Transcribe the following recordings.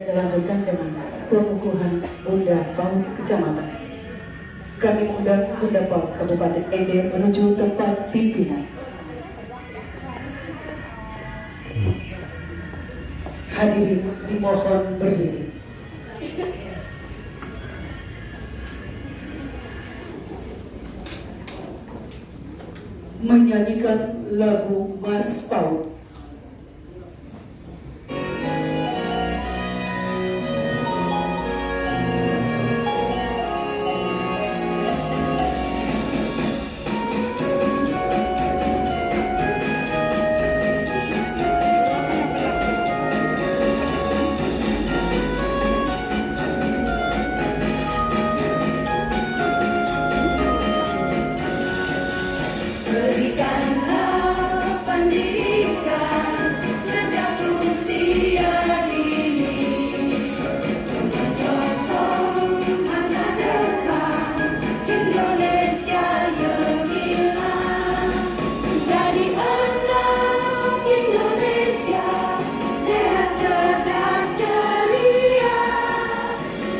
Dilanjutkan dengan pengukuhan Bunda Paut Kecamatan. Kami mengundang Bunda Paut Kabupaten ND menuju tempat pimpinan. Hadirin dimohon berdiri. Menyanyikan lagu Mars Paut. Berikanlah pendidikan sejak usia dini, menyosong masa depan Indonesia gemilang. Jadi anak Indonesia sehat, cerdas, ceria,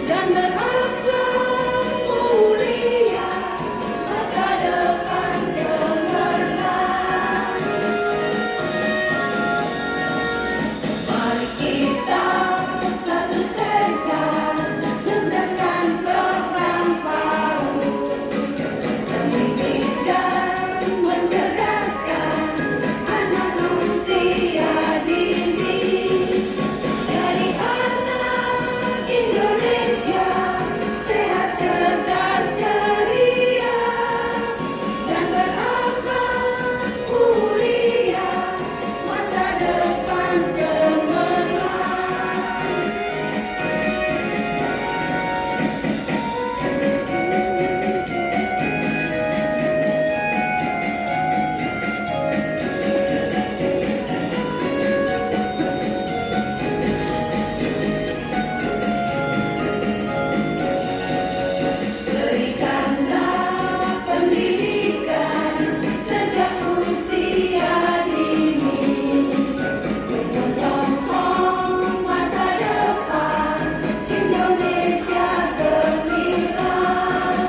dan berakhlak mulia. Masa depan mari kita satu tekad, sukseskan program PAUD, mendidik dan mencerdaskan anak usia dini. Jadi anak Indonesia sehat, cerdas, ceria, dan berakhlak mulia. Masa depan berikanlah pendidikan sejak usia dini, menyongsong masa depan Indonesia gemilang.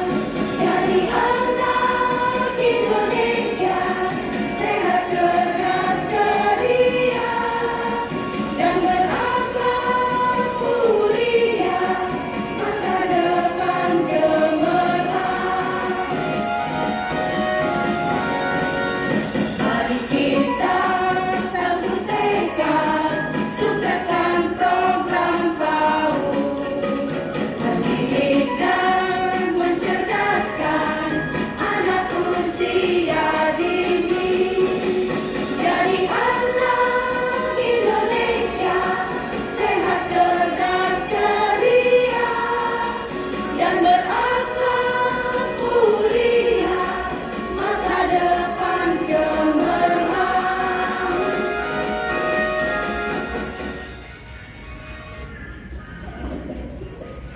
Jadi anak Indonesia sehat, cerdas, ceria, dan berakhlak mulia. Masa depan cemerlang. Mari kita satu tekad, sukseskan program PAUD, mendidik dan mencerdaskan anak usia dini. Jadi anak Indonesia sehat, cerdas, ceria, dan berakhlak mulia. Masa depan cemerlang.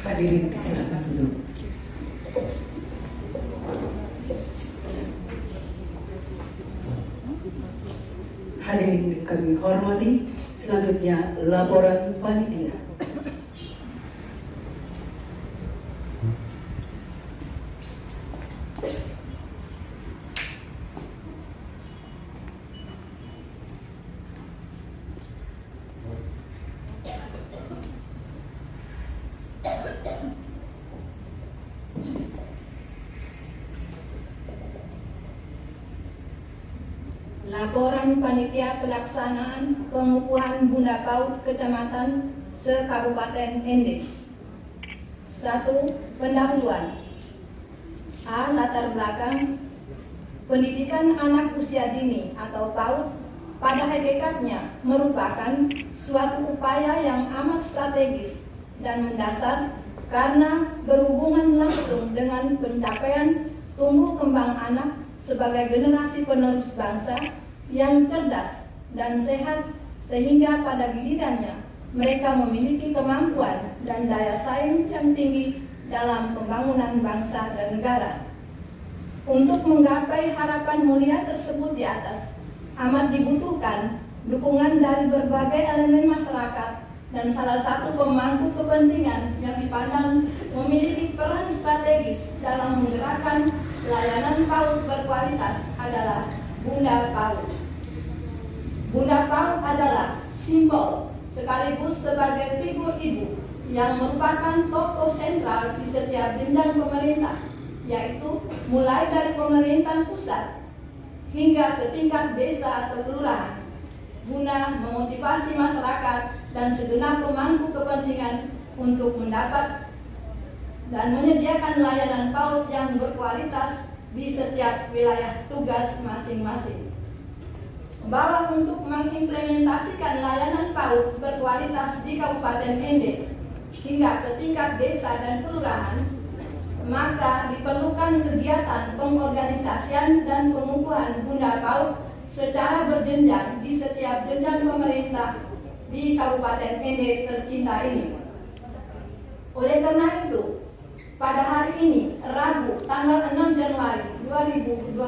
Hadirin disilakan duduk. Hadirin kami hormati, selanjutnya laporan panitia. Laporan panitia pelaksanaan pengukuhan Bunda Paut Kecamatan se-Kabupaten ND. 1. Pendahuluan. A. Latar belakang. Pendidikan anak usia dini atau PAUD pada hakikatnya merupakan suatu upaya yang amat strategis dan mendasar karena berhubungan langsung dengan pencapaian tumbuh kembang anak sebagai generasi penerus bangsa yang cerdas dan sehat, sehingga pada gilirannya mereka memiliki kemampuan dan daya saing yang tinggi dalam pembangunan bangsa dan negara. Untuk menggapai harapan mulia tersebut di atas, amat dibutuhkan dukungan dari berbagai elemen masyarakat dan salah satu pemangku kepentingan yang dipandang memiliki peran strategis dalam menggerakkan layanan PAUD berkualitas adalah Bunda PAUD. Bunda PAUD adalah simbol sekaligus sebagai figur ibu yang merupakan tokoh sentral di setiap jenjang pemerintah, yaitu mulai dari pemerintahan pusat hingga ke tingkat desa atau kelurahan, guna memotivasi masyarakat dan segenap pemangku kepentingan untuk mendapat dan menyediakan layanan PAUD yang berkualitas di setiap wilayah tugas masing-masing. Bahwa untuk mengimplementasikan layanan PAUD berkualitas di Kabupaten Ende hingga ke tingkat desa dan kelurahan, maka diperlukan kegiatan pengorganisasian dan pengukuhan Bunda PAUD secara berjenjang di setiap jenjang pemerintah di Kabupaten Ende tercinta ini. Oleh karena itu, pada hari ini, Rabu, tanggal 6 Januari 2021,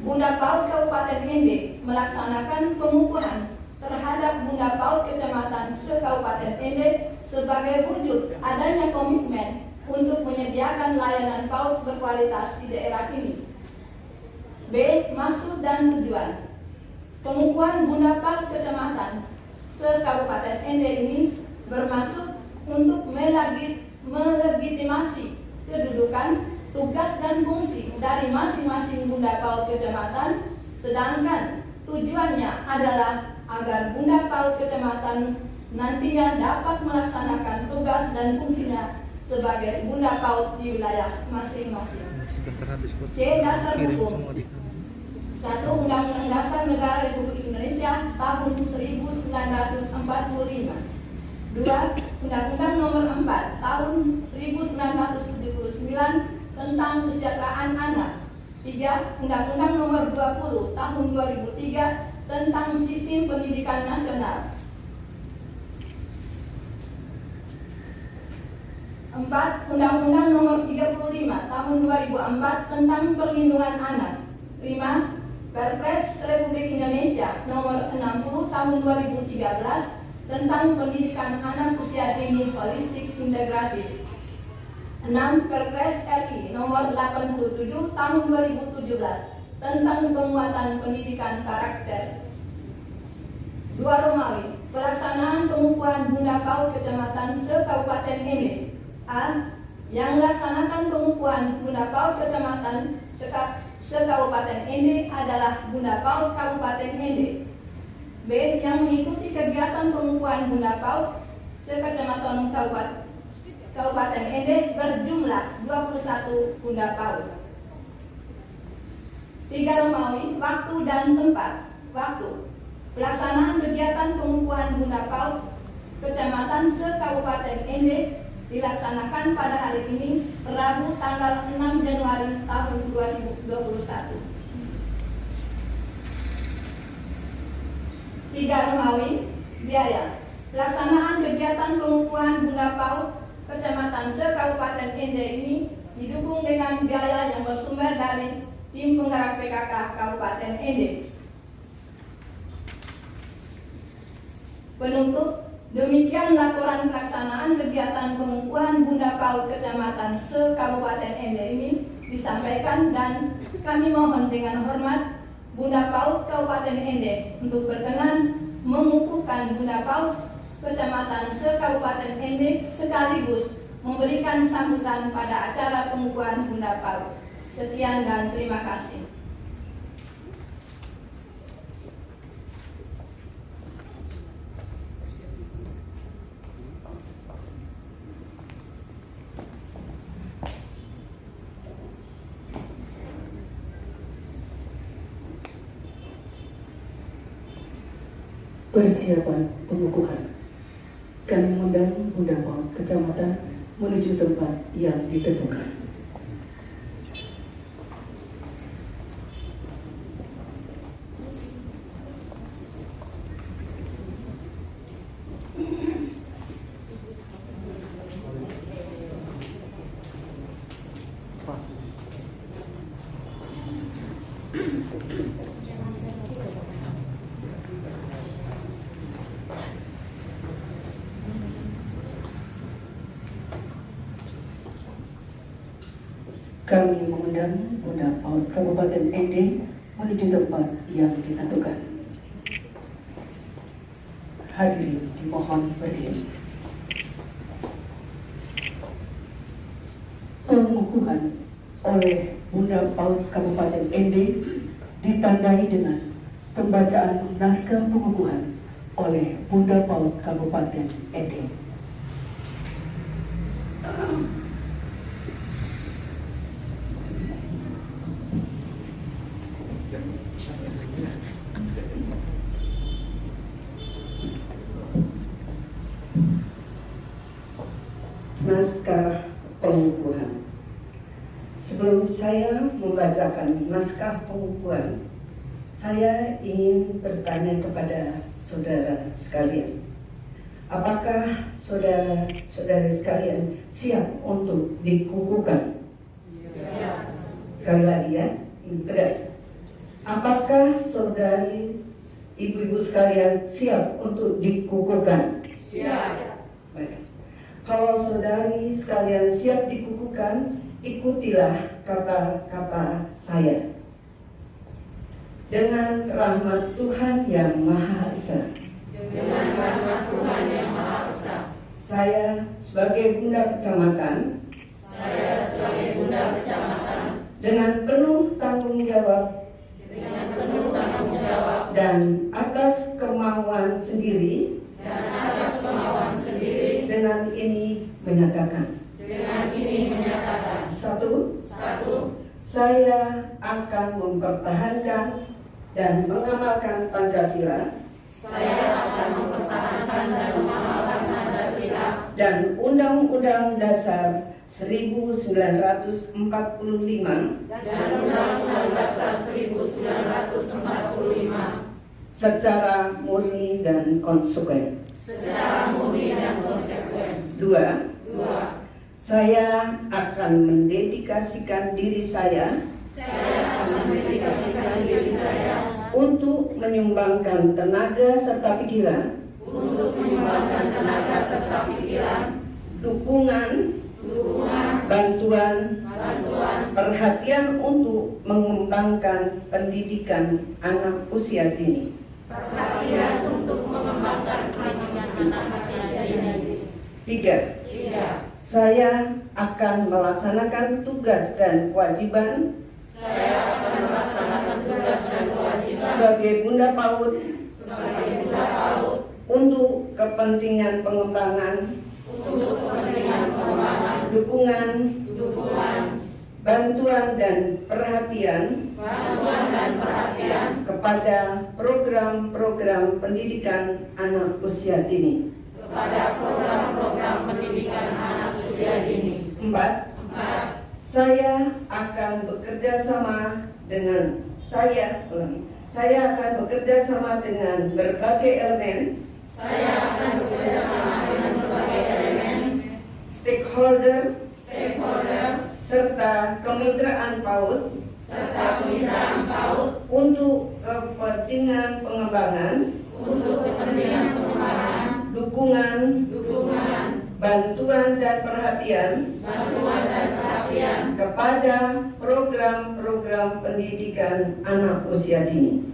Bunda PAUD Kabupaten Ende melaksanakan pengukuhan terhadap Bunda PAUD Kecamatan se-Kabupaten Ende sebagai wujud adanya komitmen untuk menyediakan layanan PAUD berkualitas di daerah ini. B. Maksud dan tujuan. Pengukuhan Bunda PAUD Kecamatan se-Kabupaten Ende ini bermaksud untuk melegitimasi kedudukan, tugas dan fungsi dari masing-masing Bunda PAUD Kecamatan, sedangkan tujuannya adalah agar Bunda PAUD Kecamatan nantinya dapat melaksanakan tugas dan fungsinya sebagai Bunda PAUD di wilayah masing-masing. C. Dasar hukum. 1. Undang-Undang Dasar Negara Republik Indonesia tahun 1945. 2. Undang-Undang Nomor 4 tahun 1979 tentang Kesejahteraan Anak. 3. Undang-Undang Nomor 20 tahun 2003 tentang Sistem Pendidikan Nasional. 4. Undang-Undang Nomor 35 tahun 2004 tentang Perlindungan Anak. 5. Perpres Republik Indonesia Nomor 60 tahun 2013 tentang Pendidikan Anak Usia Dini Holistik Integratif. 6. Perpres RI Nomor 87 tahun 2017 tentang penguatan pendidikan karakter. 2. Romawi. Pelaksanaan pengukuhan Bunda PAUD Kecamatan se-Kabupaten Ende. A. Yang melaksanakan pengukuhan Bunda PAUD Kecamatan se-Kabupaten Ende adalah Bunda PAUD Kabupaten Ende. B. Yang mengikuti kegiatan pengukuhan Bunda PAUD se-Kecamatan Kabupaten Ende berjumlah 21 Bunda PAUD. 3. Romawi. Waktu dan tempat. Waktu. Pelaksanaan kegiatan pengukuhan Bunda PAUD Kecamatan se-Kabupaten Ende dilaksanakan pada hari ini, Rabu tanggal 6 Januari tahun 2021. 3. Romawi. Biaya. Pelaksanaan kegiatan pengukuhan Bunda PAUD Kecamatan se-Kabupaten Ende ini didukung dengan biaya yang bersumber dari Tim Penggerak PKK Kabupaten Ende. Penutup, demikian laporan pelaksanaan kegiatan pengukuhan Bunda PAUD Kecamatan se-Kabupaten Ende ini disampaikan, dan kami mohon dengan hormat Bunda PAUD Kabupaten Ende untuk berkenan mengukuhkan Bunda PAUD Kecamatan se-Kabupaten Ende sekaligus memberikan sambutan pada acara pengukuhan Bunda PAUD. Sekian dan terima kasih. Persiapan pengukuhan. Kami mengundang Bunda PAUD Kecamatan menuju tempat yang ditentukan. Kami mengundang Bunda PAUD Kabupaten Ende menuju tempat yang ditentukan. Hadirin dimohon berdiri. Pengukuhan oleh Bunda PAUD Kabupaten Ende ditandai dengan pembacaan naskah pengukuhan oleh Bunda PAUD Kabupaten Ende. Naskah pengukuhan. Sebelum saya membacakan naskah pengukuhan, saya ingin bertanya kepada saudara sekalian. Apakah saudara-saudari sekalian siap untuk dikukuhkan? Siap. Sekali lagi ya, tegas. Apakah saudari, ibu-ibu sekalian siap untuk dikukuhkan? Siap. Baik. Kalau saudari sekalian siap dikukuhkan, ikutilah kata-kata saya. Dengan rahmat Tuhan yang Maha Esa. Dengan rahmat Tuhan yang Maha Esa. Saya sebagai Bunda Kecamatan. Saya sebagai Bunda Kecamatan. Dengan penuh tanggung jawab. Dengan penuh tanggung jawab. Dan atas kemauan sendiri. Dan atas kemauan sendiri. Dengan ini menyatakan. Dengan ini menyatakan. Satu. Saya akan mempertahankan dan mengamalkan Pancasila. Saya akan mempertahankan dan mengamalkan Pancasila dan Undang-Undang Dasar 1945 dan Undang-Undang Dasar 1945 secara murni dan konsekuen. Dua, saya akan mendedikasikan diri saya. Untuk menyumbangkan tenaga serta pikiran. Dukungan. Bantuan. Perhatian untuk mengembangkan pendidikan anak usia dini. Tiga. Saya akan melaksanakan tugas dan kewajiban. Sebagai Bunda PAUD. Untuk kepentingan pengembangan. Dukungan. Bantuan dan perhatian. Kepada program-program pendidikan anak usia dini. Empat. Saya akan bekerja sama dengan berbagai elemen. Stakeholder. Serta kemitraan PAUD. Untuk kepentingan pengembangan. Dukungan. Bantuan dan perhatian kepada program-program pendidikan anak usia dini.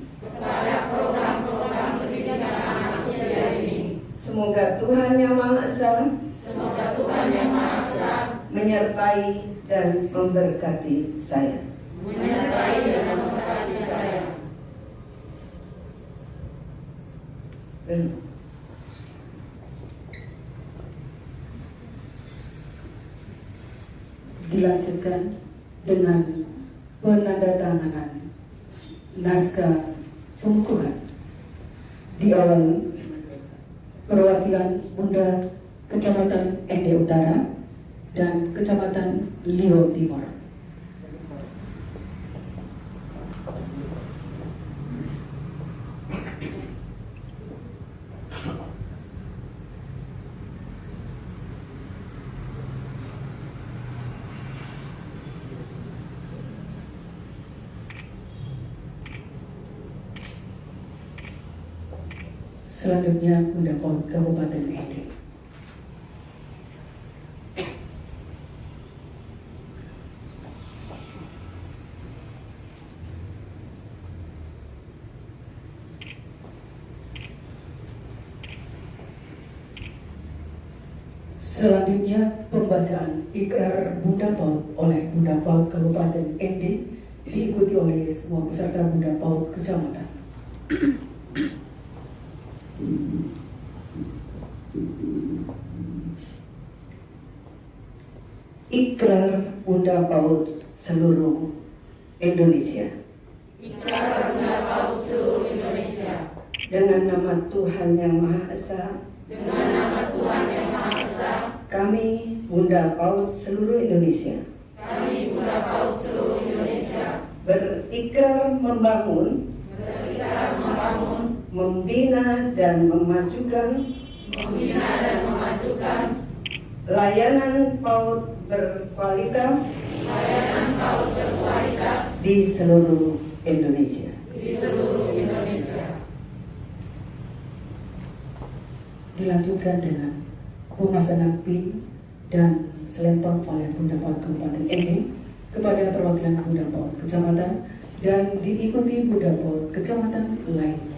Semoga Tuhan Yang Maha Esa menyertai dan memberkati saya. Dilanjutkan dengan penandatanganan naskah pengukuhan. Diawali perwakilan Bunda Kecamatan Ende Utara dan Kecamatan Lio Timur. Selanjutnya Bunda PAUD Kabupaten Ende. Selanjutnya pembacaan Ikrar Bunda PAUD oleh Bunda PAUD Kabupaten ND diikuti oleh semua peserta Bunda PAUD Kecamatan. Ikrar Bunda PAUD seluruh Indonesia. Ikrar Bunda PAUD seluruh Indonesia. Dengan nama Tuhan Yang Maha Esa. Dengan nama Tuhan Yang Maha Esa. Kami Bunda PAUD seluruh Indonesia. Kami Bunda PAUD seluruh Indonesia. Berikrar membangun. Berikrar membangun. Membina dan memajukan. Membina dan memajukan. Layanan PAUD berkualitas. Layanan PAUD berkualitas. Di seluruh Indonesia. Di seluruh Indonesia. Dilanjutkan dengan pemasangan PIN dan selempang oleh Bunda PAUD Kabupaten ND kepada perwakilan Bunda PAUD Kecamatan dan diikuti Bunda PAUD Kecamatan lainnya.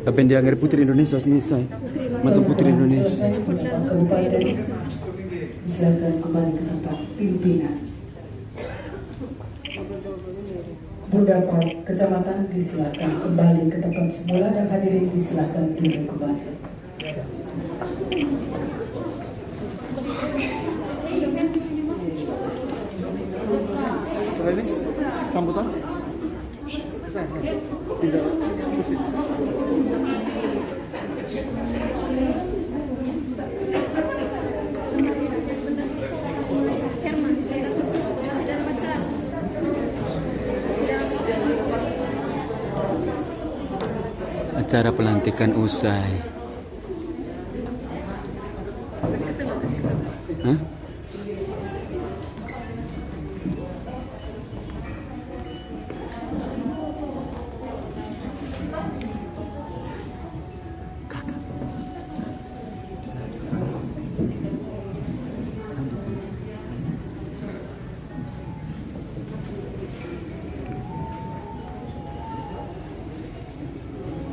Apa yang dianggap Putri Indonesia selesai? Masuk Putri Indonesia. Selesai Bunda PAUD Kabupaten, silakan kembali ke tempat pimpinan. Bunda PAUD Kecamatan disilakan kembali ke tempat semula dan hadirin disilakan duduk kembali. Sambutan? Tidak. Acara pelantikan usai. Hah?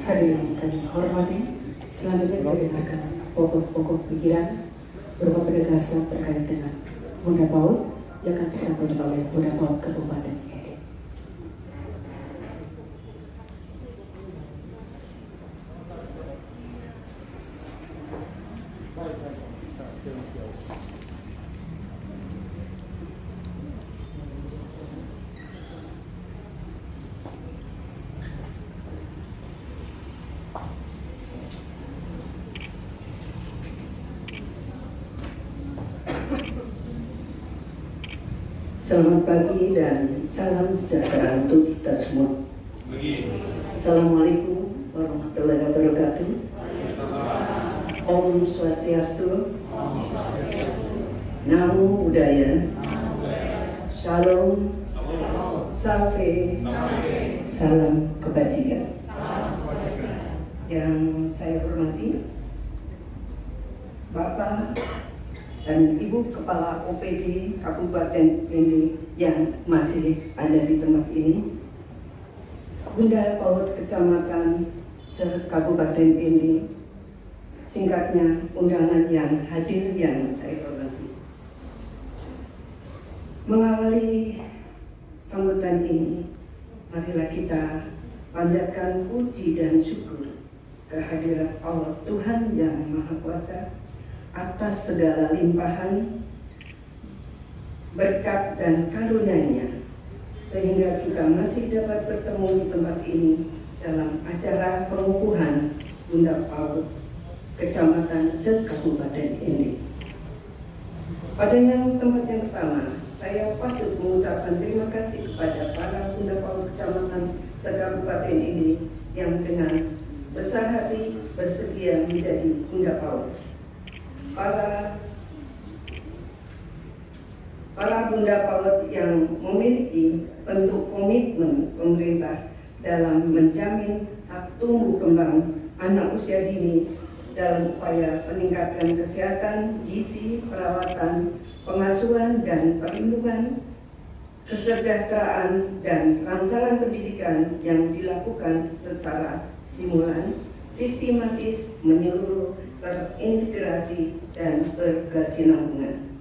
Hadirin kami hormati, selanjutnya kita dengarkan pokok-pokok pikiran berupa penegasan terkait dengan Bunda PAUD yang akan disampaikan oleh Bunda PAUD Kabupaten ND. Selamat pagi dan salam sejahtera untuk kita semua. Assalamualaikum warahmatullahi wabarakatuh. Om Swastiastu. Namo Buddhaya. Shalom. Salve. Salam kebajikan. Yang saya hormati Bapak dan Ibu Kepala OPD Kabupaten ND yang masih ada di tempat ini, Bunda PAUD Kecamatan se-Kabupaten ND, singkatnya undangan yang hadir yang saya hormati. Mengawali sambutan ini, marilah kita panjatkan puji dan syukur kehadirat Allah Tuhan yang Maha Kuasa atas segala limpahan, berkat dan karunia-Nya, kita masih dapat bertemu di tempat ini dalam acara pengukuhan Bunda PAUD Kecamatan se-Kabupaten Ende. Pada tempat yang pertama, saya patut mengucapkan terima kasih kepada para Bunda PAUD Kecamatan se-Kabupaten Ende yang dengan besar hati bersedia menjadi Bunda PAUD. Para Bunda PAUD yang memiliki bentuk komitmen pemerintah dalam menjamin hak tumbuh kembang anak usia dini dalam upaya peningkatan kesehatan, gizi, perawatan, pengasuhan dan perlindungan, kesejahteraan dan rangsangan pendidikan yang dilakukan secara simulan, sistematis, menyeluruh, terintegrasi dan berkesinambungan.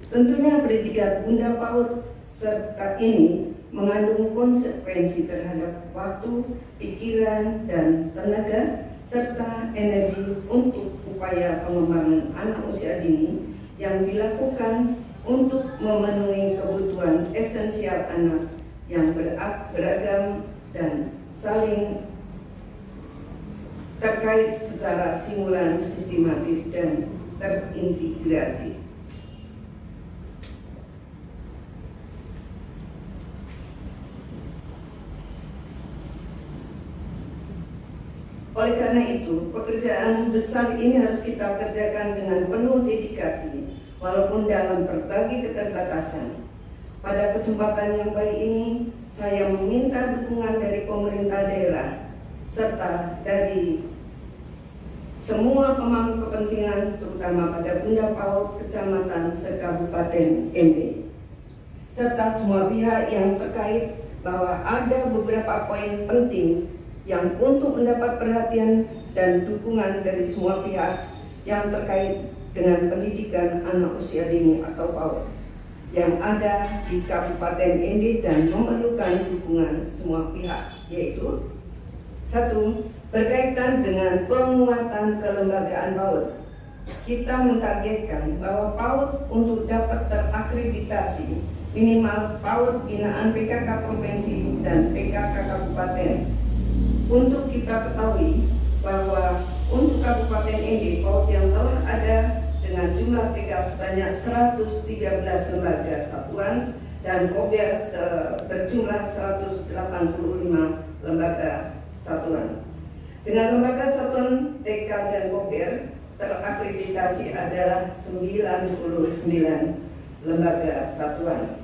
Tentunya pendidikan Bunda PAUD serta ini mengandung konsekuensi terhadap waktu, pikiran, dan tenaga, serta energi untuk upaya pengembangan anak usia dini yang dilakukan untuk memenuhi kebutuhan esensial anak yang beragam dan saling terkait secara simulan, sistematis, dan terintegrasi. Oleh karena itu, pekerjaan besar ini harus kita kerjakan dengan penuh dedikasi, walaupun dalam berbagai keterbatasan. Pada kesempatan yang baik ini, saya meminta dukungan dari pemerintah daerah, serta dari semua pemangku kepentingan, terutama pada Bunda PAUD Kecamatan se-Kabupaten Ende, serta semua pihak yang terkait bahwa ada beberapa poin penting yang untuk mendapat perhatian dan dukungan dari semua pihak yang terkait dengan pendidikan anak usia dini atau PAUD yang ada di Kabupaten Ende dan memerlukan dukungan semua pihak, yaitu 1. Berkaitan dengan penguatan kelembagaan PAUD. Kita mentargetkan bahwa PAUD untuk dapat terakreditasi minimal PAUD binaan PKK Provinsi dan PKK Kabupaten. Untuk kita ketahui bahwa untuk Kabupaten Ende, PAUD yang telah ada dengan jumlah TK sebanyak 113 lembaga satuan dan KOBER berjumlah 185 lembaga satuan. Dengan lembaga satuan TK dan KOBER terakreditasi adalah 99 lembaga satuan.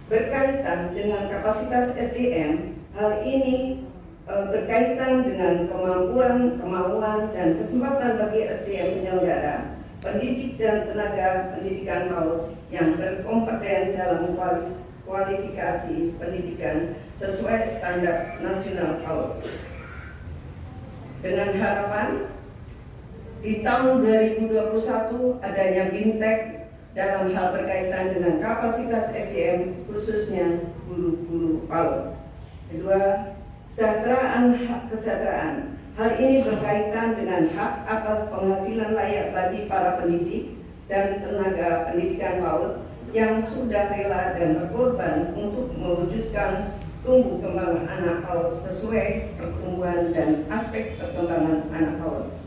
Berkaitan dengan kapasitas SDM, hal ini berkaitan dengan kemauan, dan kesempatan bagi SDM penyelenggara, pendidik dan tenaga pendidikan PAUD yang berkompeten dalam kualifikasi pendidikan sesuai standar nasional PAUD. Dengan harapan di tahun 2021 adanya BIMTEK dalam hal berkaitan dengan kapasitas SDM khususnya guru-guru PAUD. Kedua, kesejahteraan. Hal ini berkaitan dengan hak atas penghasilan layak bagi para pendidik dan tenaga pendidikan PAUD yang sudah rela dan berkorban untuk mewujudkan tumbuh kembang anak PAUD sesuai pertumbuhan dan aspek perkembangan anak PAUD.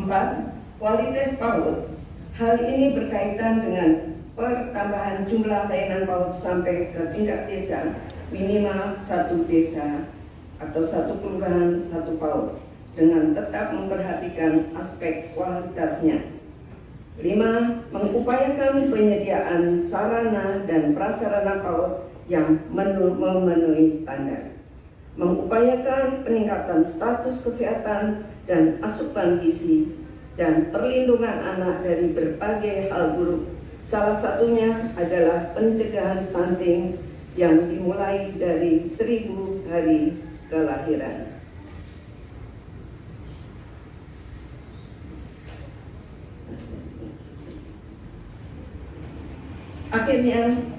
4. Kualitas PAUD. Hal ini berkaitan dengan pertambahan jumlah layanan PAUD sampai ke tingkat desa, minimal 1 desa atau 1 kelurahan 1 PAUD, dengan tetap memperhatikan aspek kualitasnya. 5. Mengupayakan penyediaan sarana dan prasarana PAUD yang memenuhi standar. Mengupayakan peningkatan status kesehatan dan asupan gizi dan perlindungan anak dari berbagai hal buruk. Salah satunya adalah pencegahan stunting yang dimulai dari 1000 hari kelahiran. Akhirnya,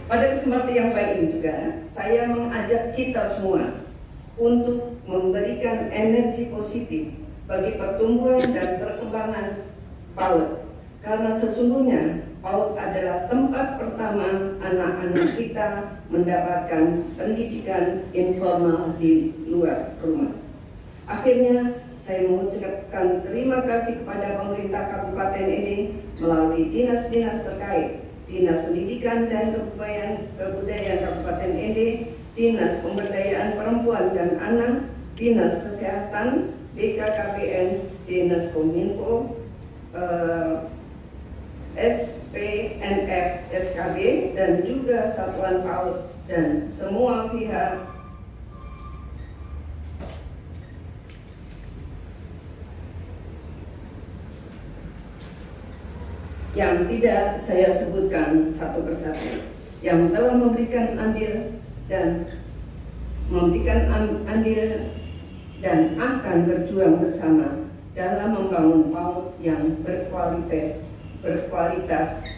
pada kesempatan yang baik ini juga, saya mengajak kita semua untuk memberikan energi positif bagi pertumbuhan dan perkembangan PAUD, karena sesungguhnya PAUD adalah tempat pertama anak-anak kita mendapatkan pendidikan informal di luar rumah. Akhirnya, saya mengucapkan terima kasih kepada pemerintah Kabupaten ini melalui dinas-dinas terkait, Dinas Pendidikan dan Kebudayaan Kabupaten ND, Dinas Pemberdayaan Perempuan dan Anak, Dinas Kesehatan, BKKBN, Dinas Kominfo, SPNF, SKB, dan juga Satuan PAUD dan semua pihak yang tidak saya sebutkan satu persatu, yang telah memberikan andil dan akan berjuang bersama dalam membangun PAUD yang berkualitas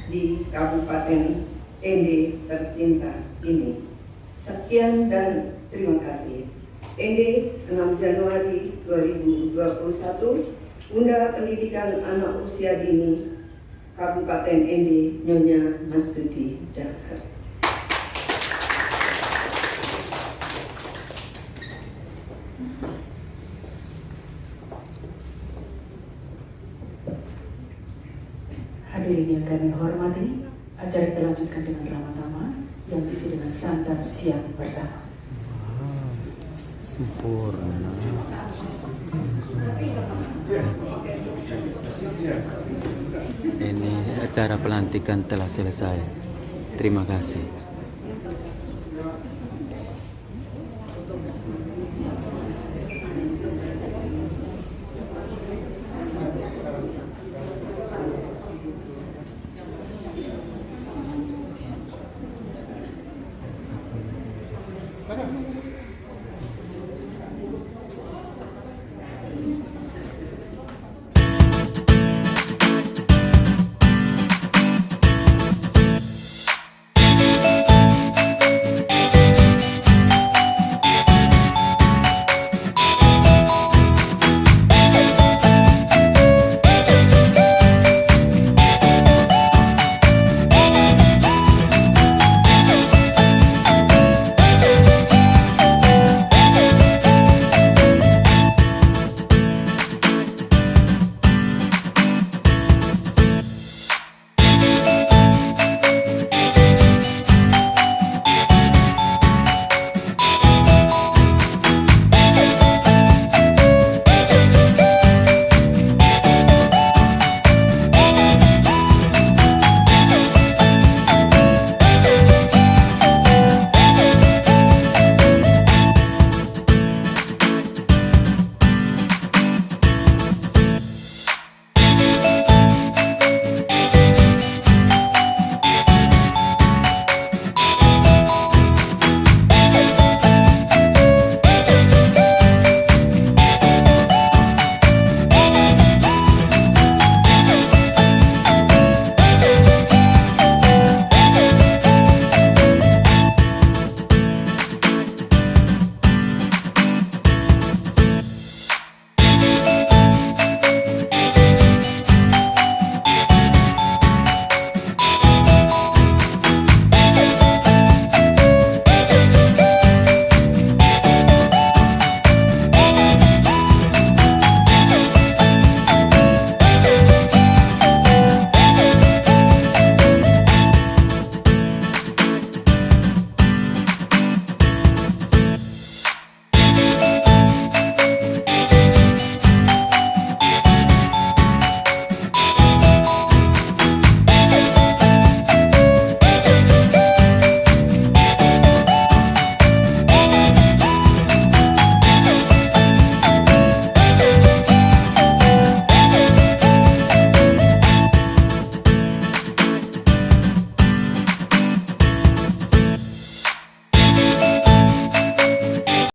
di Kabupaten ND tercinta ini. Sekian dan terima kasih. ND 6 Januari 2021, Bunda Pendidikan Anak Usia Dini Kabupaten ND, Nyonya Mastuti Dahar. Hadirin yang kami hormati, acara kita lanjutkan dengan Ramatama yang diisi dengan santap siang bersama. Sempurna. Ini acara pelantikan telah selesai. Terima kasih. Mana?